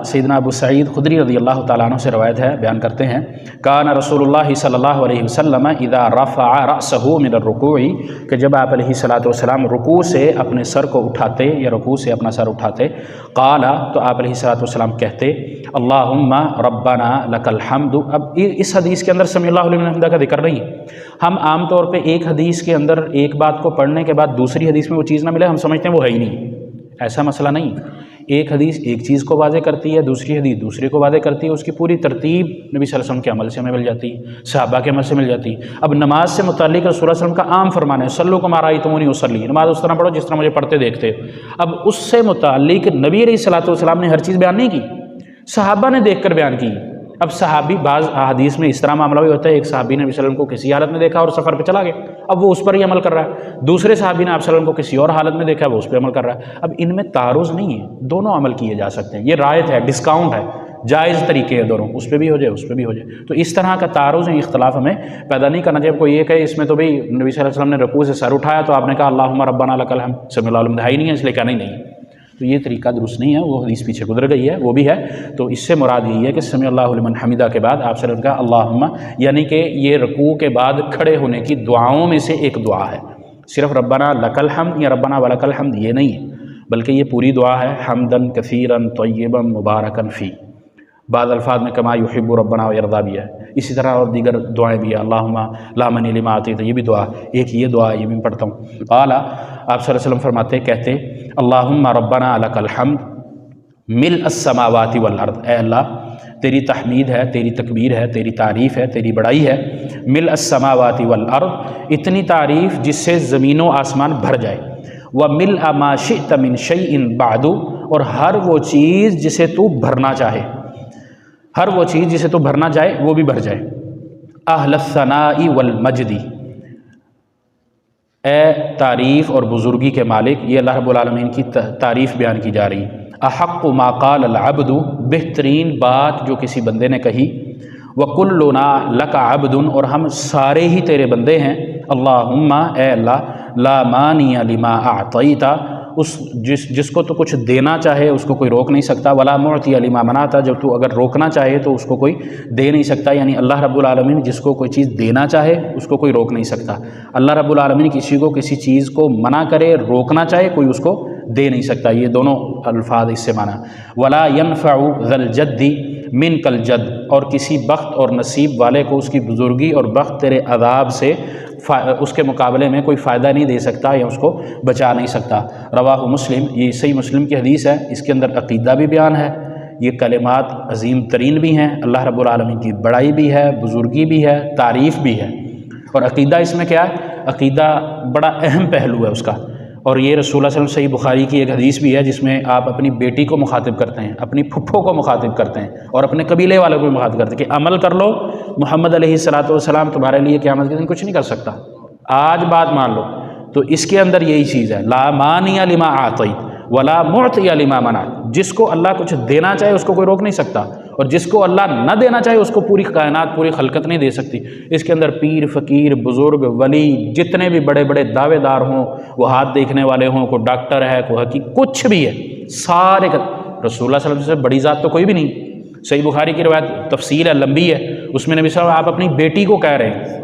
سیدنا ابو سعید خدری رضی اللہ تعالیٰ عنہ سے روایت ہے، بیان کرتے ہیں کان رسول اللہ صلی اللہ علیہ وسلم اذا رفع رأسه من الرکوع، کہ جب آپ علیہ الصلوۃ والسلام رکوع سے اپنے سر کو اٹھاتے یا رکوع سے اپنا سر اٹھاتے، قال، تو آپ علیہ الصلوۃ والسلام کہتے اللہم ربنا لک الحمد۔ اب اس حدیث کے اندر سمیع اللہ لمن حمدہ کا ذکر نہیں ہے۔ ہم عام طور پہ ایک حدیث کے اندر ایک بات کو پڑھنے کے بعد دوسری حدیث میں وہ چیز نہ ملے ہم سمجھتے ہیں وہ ہے ہی نہیں، ایسا مسئلہ نہیں۔ ایک حدیث ایک چیز کو واضح کرتی ہے، دوسری حدیث دوسرے کو واضح کرتی ہے، اس کی پوری ترتیب نبی صلی اللہ علیہ وسلم کے عمل سے ہمیں مل جاتی ہے، صحابہ کے عمل سے مل جاتی ہے۔ اب نماز سے متعلق رسول اللہ علیہ وسلم کا عام فرمان ہے صلو کما رأیتمونی اصلی، نماز اس طرح پڑھو جس طرح مجھے پڑھتے دیکھتے ہو۔ اب اس سے متعلق نبی علیہ الصلوۃ والسلام نے ہر چیز بیان نہیں کی، صحابہ نے دیکھ کر بیان کی۔ اب صحابی بعض احادیث میں اس طرح معاملہ بھی ہوتا ہے، ایک صحابی نے نبی صلی اللہ علیہ وسلم کو کسی حالت میں دیکھا اور سفر پہ چلا گیا، اب وہ اس پر ہی عمل کر رہا ہے، دوسرے صحابی نے آپ صلی اللہ علیہ وسلم کو کسی اور حالت میں دیکھا وہ اس پہ عمل کر رہا ہے۔ اب ان میں تعارض نہیں ہے، دونوں عمل کیے جا سکتے ہیں، یہ رعایت ہے، ڈسکاؤنٹ ہے، جائز طریقے ہیں دونوں، اس پہ بھی ہو جائے اس پہ بھی ہو جائے۔ تو اس طرح کا تعارض ہے، اختلاف ہمیں پیدا نہیں کرنا چاہیے۔ کوئی یہ کہے اس میں تو بھئی نبی صلی اللہ علیہ وسلم نے رکوع سے سر اٹھایا تو آپ نے کہا اللہم ربنا لک الحمد، سمیع اللہ لمن حمدہ ہی نہیں ہے، اس لیے کہنا ہی نہیں ہے، تو یہ طریقہ درست نہیں ہے، وہ حدیث پیچھے گزر گئی ہے، وہ بھی ہے۔ تو اس سے مراد یہی ہے کہ سمیع اللہ لمن حمدہ کے بعد آپ صلی اللہ علیہ وسلم کا اللہم، یعنی کہ یہ رکوع کے بعد کھڑے ہونے کی دعاؤں میں سے ایک دعا ہے، صرف ربنا لک الحمد یا ربنا ولک الحمد یہ نہیں ہے، بلکہ یہ پوری دعا ہے حمدن کثیرا طیبا مبارکا فی، بعض الفاظ میں کما یحب ربنا ویرضا بھی ہے، اسی طرح اور دیگر دعائیں بھی ہیں، اللہم لا مانی لما اعطیت، یہ بھی دعا، ایک یہ دعا یہ بھی میں پڑھتا ہوں۔ قال، آپ صلی اللہ علیہ وسلم فرماتے کہتے اللہم ربنا لک الحمد ملء السماوات والارض، اے اللہ تیری تحمید ہے، تیری تکبیر ہے، تیری تعریف ہے، تیری بڑائی ہے، ملء السماوات والارض، اتنی تعریف جس سے زمین و آسمان بھر جائے، وملء ما شئت من شیء بعد، اور ہر وہ چیز جسے تو بھرنا چاہے، ہر وہ چیز جسے تو بھرنا چاہے وہ بھی بھر جائے، اہل الثناء والمجد، اے تعریف اور بزرگی کے مالک، یہ اللہ رب العالمین کی تعریف بیان کی جا رہی، احق ما قال العبد، بہترین بات جو کسی بندے نے کہی، وکلنا لک عبد، اور ہم سارے ہی تیرے بندے ہیں، اللہم اے اللہ لا مانی لما اعطیت، جس کو تو کچھ دینا چاہے اس کو کوئی روک نہیں سکتا، ولا معطی لما منعت، جب تو اگر روکنا چاہے تو اس کو کوئی دے نہیں سکتا، یعنی اللہ رب العالمین جس کو کوئی چیز دینا چاہے اس کو کوئی روک نہیں سکتا، اللہ رب العالمین کسی کو کسی چیز کو منع کرے روکنا چاہے کوئی اس کو دے نہیں سکتا، یہ دونوں الفاظ اس سے معنی، ولا ينفع ذا الجد منک الجد، اور کسی بخت اور نصیب والے کو اس کی بزرگی اور بخت تیرے عذاب سے اس کے مقابلے میں کوئی فائدہ نہیں دے سکتا یا اس کو بچا نہیں سکتا۔ رواہ مسلم، یہ صحیح مسلم کی حدیث ہے، اس کے اندر عقیدہ بھی بیان ہے، یہ کلمات عظیم ترین بھی ہیں، اللہ رب العالمین کی بڑائی بھی ہے، بزرگی بھی ہے، تعریف بھی ہے، اور عقیدہ اس میں کیا ہے؟ عقیدہ بڑا اہم پہلو ہے اس کا، اور یہ رسول اللہ صلی اللہ علیہ وسلم صحیح بخاری کی ایک حدیث بھی ہے جس میں آپ اپنی بیٹی کو مخاطب کرتے ہیں، اپنی پھپھو کو مخاطب کرتے ہیں، اور اپنے قبیلے والوں کو بھی مخاطب کرتے ہیں کہ عمل کر لو، محمد علیہ الصلوۃ والسلام تمہارے لیے قیامت کے دن کچھ نہیں کر سکتا، آج بات مان لو۔ تو اس کے اندر یہی چیز ہے، لا مانی لما اعطیت ولا معطی لما منعت، جس کو اللہ کچھ دینا چاہے اس کو کوئی روک نہیں سکتا، اور جس کو اللہ نہ دینا چاہے اس کو پوری کائنات پوری خلقت نہیں دے سکتی۔ اس کے اندر پیر فقیر بزرگ ولی جتنے بھی بڑے بڑے دعوے دار ہوں، وہ ہاتھ دیکھنے والے ہوں، کوئی ڈاکٹر ہے کوئی حکیم، کچھ بھی ہے، سارے رسول اللہ صلی اللہ علیہ وسلم سے بڑی ذات تو کوئی بھی نہیں۔ صحیح بخاری کی روایت تفصیل ہے، لمبی ہے، اس میں نبی صلی اللہ علیہ وسلم آپ اپنی بیٹی کو کہہ رہے ہیں،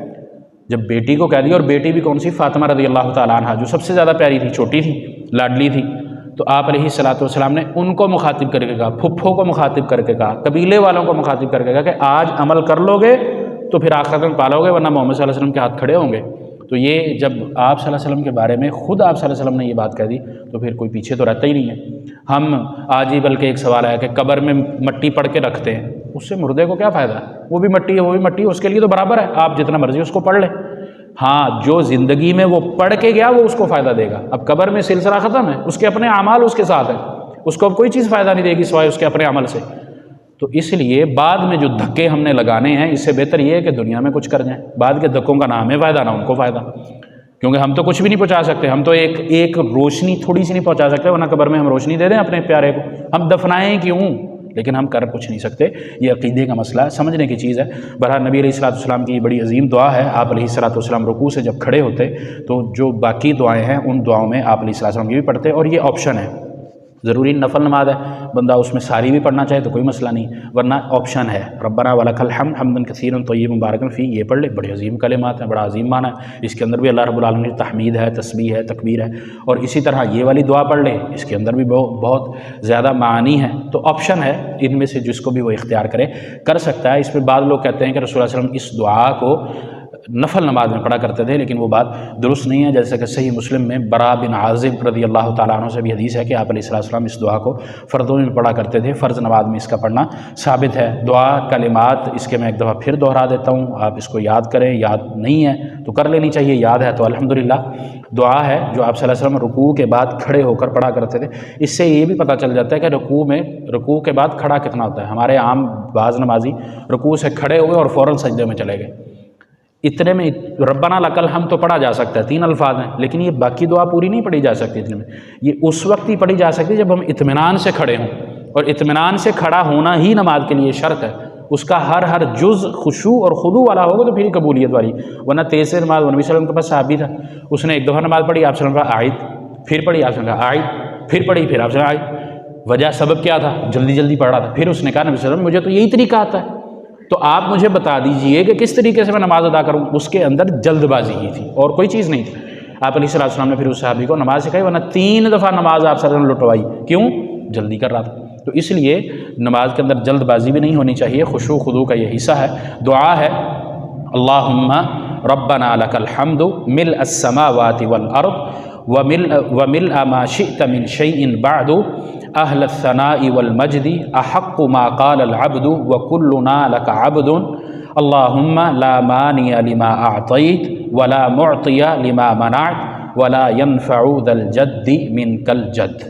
جب بیٹی کو کہہ دیا، اور بیٹی بھی کون سی؟ فاطمہ رضی اللہ تعالیٰ عنہ، جو سب سے زیادہ پیاری تھی، چھوٹی تھی، لاڈلی تھی، تو آپ علیہ الصلوۃ والسلام نے ان کو مخاطب کر کے کہا، پھپھو کو مخاطب کر کے کہا، قبیلے والوں کو مخاطب کر کے کہا کہ آج عمل کر لو گے تو پھر آخرت میں پالو گے، ورنہ محمد صلی اللہ علیہ وسلم کے ہاتھ کھڑے ہوں گے۔ تو یہ جب آپ صلی اللہ علیہ وسلم کے بارے میں خود آپ صلی اللہ علیہ وسلم نے یہ بات کہہ دی تو پھر کوئی پیچھے تو رہتا ہی نہیں ہے۔ ہم آج ہی بلکہ ایک سوال آیا کہ قبر میں مٹی پڑھ کے رکھتے ہیں، اس سے مردے کو کیا فائدہ ہے؟ وہ بھی مٹی ہے وہ بھی مٹی ہے، اس کے لیے تو برابر ہے، آپ جتنا مرضی اس کو پڑھ لیں۔ ہاں جو زندگی میں وہ پڑھ کے گیا وہ اس کو فائدہ دے گا، اب قبر میں سلسلہ ختم ہے، اس کے اپنے اعمال اس کے ساتھ ہیں، اس کو اب کوئی چیز فائدہ نہیں دے گی سوائے اس کے اپنے عمل سے۔ تو اس لیے بعد میں جو دھکے ہم نے لگانے ہیں، اس سے بہتر یہ ہے کہ دنیا میں کچھ کر جائیں، بعد کے دھکوں کا نہ ہمیں فائدہ نہ ان کو فائدہ، کیونکہ ہم تو کچھ بھی نہیں پہنچا سکتے، ہم تو ایک روشنی تھوڑی سی نہیں پہنچا سکتے، ورنہ قبر میں ہم روشنی دے دیں اپنے پیارے کو، ہم دفنائیں کیوں؟ لیکن ہم کر کچھ نہیں سکتے، یہ عقیدے کا مسئلہ ہے، سمجھنے کی چیز ہے۔ بہرحال نبی علیہ الصلوۃ والسلام کی یہ بڑی عظیم دعا ہے، آپ علیہ الصلوۃ والسلام رکوع سے جب کھڑے ہوتے تو جو باقی دعائیں ہیں ان دعاؤں میں آپ علیہ الصلوۃ والسلام یہ بھی پڑھتے، اور یہ آپشن ہے، ضروری نفل نماز ہے، بندہ اس میں ساری بھی پڑھنا چاہے تو کوئی مسئلہ نہیں، ورنہ آپشن ہے ربنا ولک الحمد حمدا کثیرا طیبا مبارکا فیہ، یہ پڑھ لے، بڑے عظیم کلمات ہیں، بڑا عظیم معنی ہے، اس کے اندر بھی اللہ رب العالمین تحمید ہے، تسبیح ہے، تکبیر ہے، اور اسی طرح یہ والی دعا پڑھ لے، اس کے اندر بھی بہت زیادہ معانی ہے، تو آپشن ہے ان میں سے جس کو بھی وہ اختیار کرے کر سکتا ہے۔ اس میں بعض لوگ کہتے ہیں کہ رسول اللہ علیہ وسلم اس دعا کو نفل نماز میں پڑھا کرتے تھے، لیکن وہ بات درست نہیں ہے، جیسے کہ صحیح مسلم میں برا بن عازب رضی اللہ تعالیٰ عنہ سے بھی حدیث ہے کہ آپ علیہ السلام اس دعا کو فردوں میں پڑھا کرتے تھے، فرض نماز میں اس کا پڑھنا ثابت ہے۔ دعا کلمات اس کے میں ایک دفعہ پھر دوہرا دیتا ہوں، آپ اس کو یاد کریں، یاد نہیں ہے تو کر لینی چاہیے، یاد ہے تو الحمدللہ۔ دعا ہے جو آپ صلی اللہ علیہ وسلم رکوع کے بعد کھڑے ہو کر پڑھا کرتے تھے، اس سے یہ بھی پتہ چل جاتا ہے کہ رکوع کے بعد کھڑا کتنا ہوتا ہے۔ ہمارے عام بعض نمازی رکوع سے کھڑے ہوئے اور فوراً سجدے میں چلے گئے، اتنے میں ربنا لک الحمد تو پڑھا جا سکتا ہے، 3 الفاظ ہیں، لیکن یہ باقی دعا پوری نہیں پڑھی جا سکتی اتنے میں، یہ اس وقت ہی پڑھی جا سکتی جب ہم اطمینان سے کھڑے ہوں، اور اطمینان سے کھڑا ہونا ہی نماز کے لیے شرط ہے، اس کا ہر جز خشوع اور خضوع والا ہوگا تو پھر ہی قبولیت والی، ورنہ تیز سے نماز نبی صلی اللہ علیہ وسلم کے پاس صحابی تھا، اس نے ایک دفعہ نماز پڑھی، آپ صلی اللہ علیہ وسلم آئید، پھر پڑھی آپ صلی اللہ علیہ وسلم آئید، پھر پڑھی، پھر آپ صلی اللہ علیہ وسلم آئید، وجہ سبب کیا تھا؟ جلدی جلدی پڑھ رہا تھا، پھر اس نے کہا نبی صلی اللہ علیہ وسلم مجھے تو یہی طریقہ آتا ہے، تو آپ مجھے بتا دیجئے کہ کس طریقے سے میں نماز ادا کروں۔ اس کے اندر جلد بازی ہی تھی اور کوئی چیز نہیں تھی۔ آپ علیہ السلام نے پھر اس صحابی کو نماز سکھائی، ورنہ 3 دفعہ نماز آپ صلی اللہ علیہ وسلم لٹوائی، کیوں؟ جلدی کر رہا تھا۔ تو اس لیے نماز کے اندر جلد بازی بھی نہیں ہونی چاہیے، خشوع خضوع کا یہ حصہ ہے۔ دعا ہے اللہم ربنا لک الحمد ملء السماوات والارض وملء ما شئت من شیء بعد اہل الثناء والمجد احق ما قال العبد وکلنا لک عبد اللہم لا مانع لما اعطیت ولا معطی لما منعت ولا ينفع ذا الجد منک الجد۔